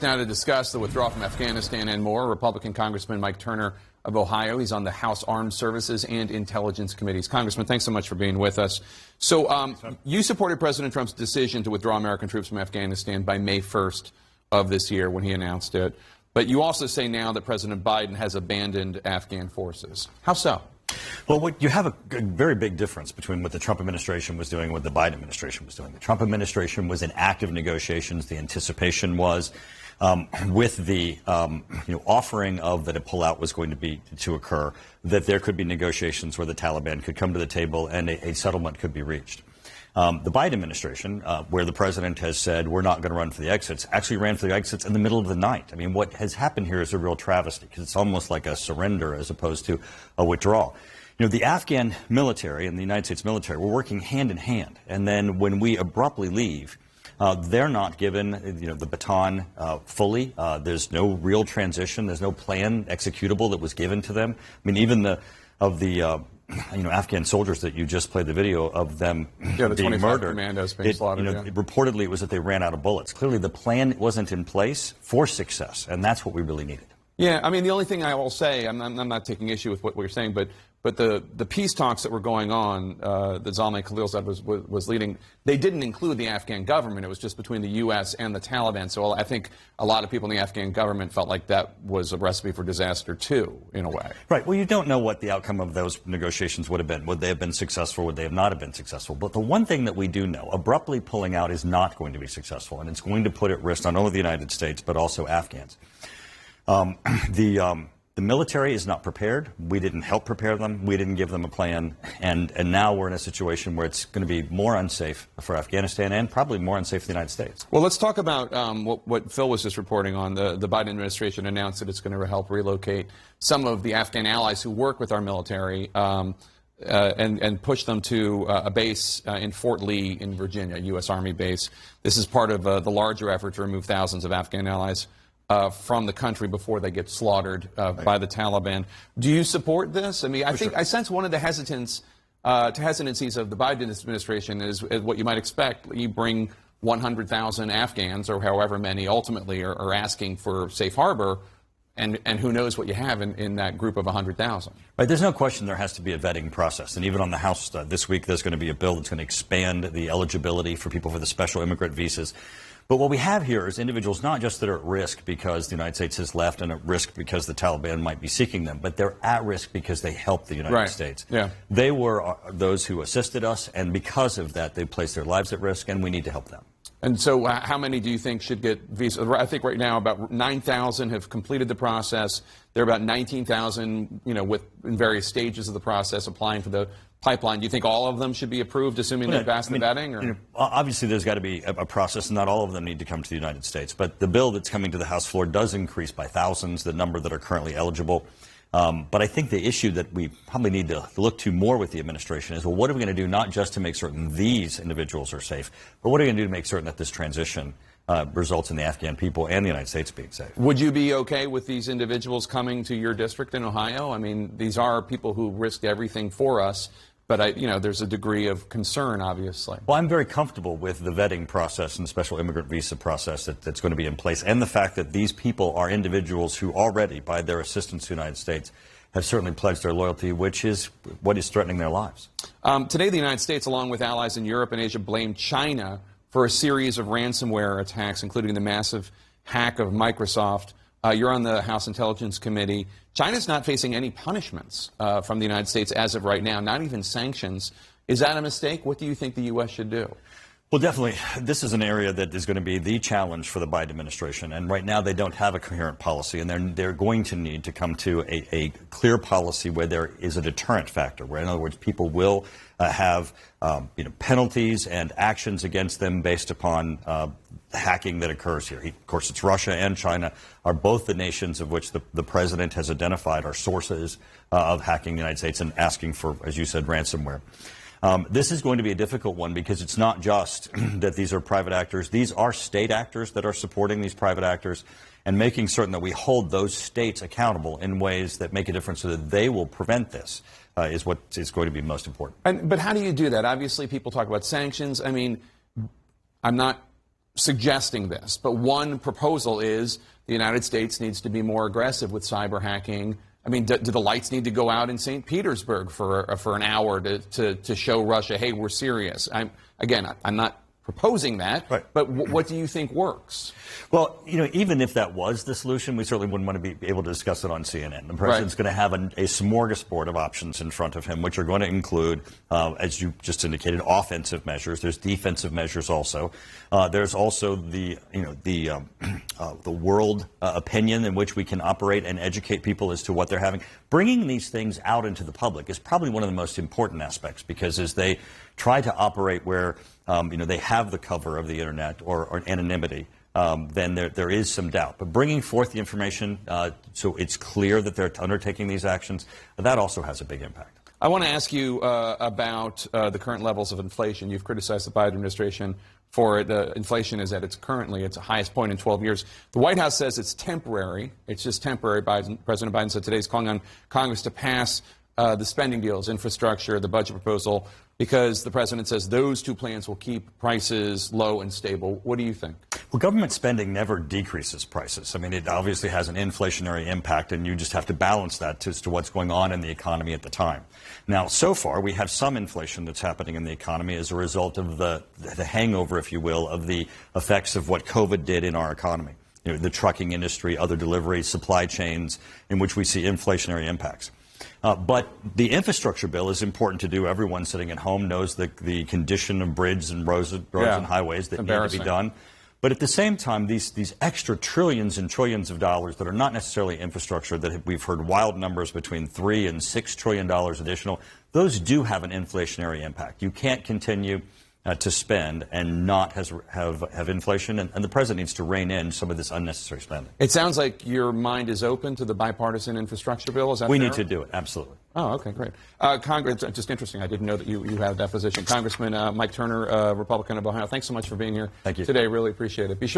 Now to discuss the withdrawal from Afghanistan and more, Republican Congressman Mike Turner of Ohio. He's on the House Armed Services and Intelligence Committees. Congressman, thanks so much for being with us. So you supported President Trump's decision to withdraw American troops from Afghanistan by May 1st of this year when he announced it. But you also say now that President Biden has abandoned Afghan forces. How so? Well, you have a very big difference between what the Trump administration was doing and what the Biden administration was doing. The Trump administration was in active negotiations. The anticipation was with the offering of that a pullout was going to occur, that there could be negotiations where the Taliban could come to the table and a settlement could be reached. The Biden administration, where the president has said we're not going to run for the exits, actually ran for the exits in the middle of the night. I mean, what has happened here is a real travesty because it's almost like a surrender as opposed to a withdrawal. You know, the Afghan military and the United States military were working hand in hand. And then when we abruptly leave, they're not given, the baton fully. There's no real transition. There's no plan executable that was given to them. I mean, even the Afghan soldiers that you just played the video of them being murdered. Commandos being slaughtered. Reportedly, it was that they ran out of bullets. Clearly, the plan wasn't in place for success, and that's what we really needed. Yeah, I mean, the only thing I will say, I'm not taking issue with what you're saying, but the peace talks that were going on, that Zalmay Khalilzad was leading, they didn't include the Afghan government. It was just between the U.S. and the Taliban. So I think a lot of people in the Afghan government felt like that was a recipe for disaster, too, in a way. Right. Well, you don't know what the outcome of those negotiations would have been. Would they have been successful? Would they have not have been successful? But the one thing that we do know, abruptly pulling out is not going to be successful, and it's going to put at risk not only the United States, but also Afghans. The military is not prepared. We didn't help prepare them. We didn't give them a plan. And now we're in a situation where it's going to be more unsafe for Afghanistan and probably more unsafe for the United States. Well, let's talk about what Phil was just reporting on. The Biden administration announced that it's going to help relocate some of the Afghan allies who work with our military and push them to a base in Fort Lee in Virginia, a U.S. Army base. This is part of the larger effort to remove thousands of Afghan allies from the country before they get slaughtered by the Taliban. Do you support this? I mean, I sense one of the hesitancies of the Biden administration is what you might expect. You bring 100,000 Afghans, or however many ultimately are asking for safe harbor, and who knows what you have in that group of 100,000. Right. There's no question there has to be a vetting process. And even on the House this week, there's going to be a bill that's going to expand the eligibility for people for the special immigrant visas. But what we have here is individuals not just that are at risk because the United States has left and at risk because the Taliban might be seeking them, but they're at risk because they helped the United States. Yeah. They were those who assisted us, and because of that, they placed their lives at risk, and we need to help them. And so how many do you think should get visas? I think right now about 9,000 have completed the process. There are about 19,000, in various stages of the process applying for the pipeline. Do you think all of them should be approved, assuming they've passed the vetting? Or? Obviously, there's got to be a process, and not all of them need to come to the United States. But the bill that's coming to the House floor does increase by thousands the number that are currently eligible. But I think the issue that we probably need to look to more with the administration is, well, what are we going to do not just to make certain these individuals are safe, but what are we going to do to make certain that this transition results in the Afghan people and the United States being safe? Would you be okay with these individuals coming to your district in Ohio? I mean, these are people who risked everything for us. But, there's a degree of concern, obviously. Well, I'm very comfortable with the vetting process and the special immigrant visa process that's going to be in place, and the fact that these people are individuals who already, by their assistance to the United States, have certainly pledged their loyalty, which is what is threatening their lives. Today, the United States, along with allies in Europe and Asia, blamed China for a series of ransomware attacks, including the massive hack of Microsoft. You're on the House Intelligence Committee. China's not facing any punishments from the United States as of right now, not even sanctions. Is that a mistake? What do you think the U.S. should do? Well, definitely. This is an area that is going to be the challenge for the Biden administration. And right now they don't have a coherent policy, and they're going to need to come to a clear policy where there is a deterrent factor, where, in other words, people will have penalties and actions against them based upon hacking that occurs here. Of course, it's Russia and China are both the nations of which the president has identified are sources of hacking the United States and asking for, as you said, ransomware. This is going to be a difficult one because it's not just that these are private actors. These are state actors that are supporting these private actors, and making certain that we hold those states accountable in ways that make a difference so that they will prevent this is what is going to be most important. But how do you do that? Obviously, people talk about sanctions. I mean, I'm not suggesting this, but one proposal is the United States needs to be more aggressive with cyber hacking. I mean, do the lights need to go out in St. Petersburg for an hour to show Russia, hey, we're serious? I'm not proposing that, right. But what do you think works? Well, even if that was the solution, we certainly wouldn't want to be able to discuss it on CNN. The president's going to have a smorgasbord of options in front of him, which are going to include, as you just indicated, offensive measures. There's defensive measures also. There's also the world opinion in which we can operate and educate people as to what they're having. Bringing these things out into the public is probably one of the most important aspects, because as they try to operate where they have the cover of the internet or anonymity, then there is some doubt. But bringing forth the information so it's clear that they're undertaking these actions, that also has a big impact. I want to ask you about the current levels of inflation. You've criticized the Biden administration for it. Inflation is at its highest point in 12 years. The White House says it's temporary. It's just temporary. President Biden said today he's calling on Congress to pass the spending deals, infrastructure, the budget proposal, because the president says those two plans will keep prices low and stable. What do you think? Well, government spending never decreases prices. I mean, it obviously has an inflationary impact, and you just have to balance that as to what's going on in the economy at the time. Now, so far, we have some inflation that's happening in the economy as a result of the hangover, if you will, of the effects of what COVID did in our economy. The trucking industry, other deliveries, supply chains, in which we see inflationary impacts. But the infrastructure bill is important to do. Everyone sitting at home knows the condition of bridges and roads and highways that need to be done. But at the same time, these extra trillions and trillions of dollars that are not necessarily infrastructure, that we've heard wild numbers between $3 and $6 trillion additional, those do have an inflationary impact. You can't continue to spend and not have inflation, and the president needs to rein in some of this unnecessary spending. It sounds like your mind is open to the bipartisan infrastructure bill. Is that We fair? need to do it, absolutely. Oh, okay, great. Congress, just interesting. I didn't know that you had that position. Congressman Mike Turner, Republican of Ohio, thanks so much for being here Thank you. today. Really appreciate it. Be sure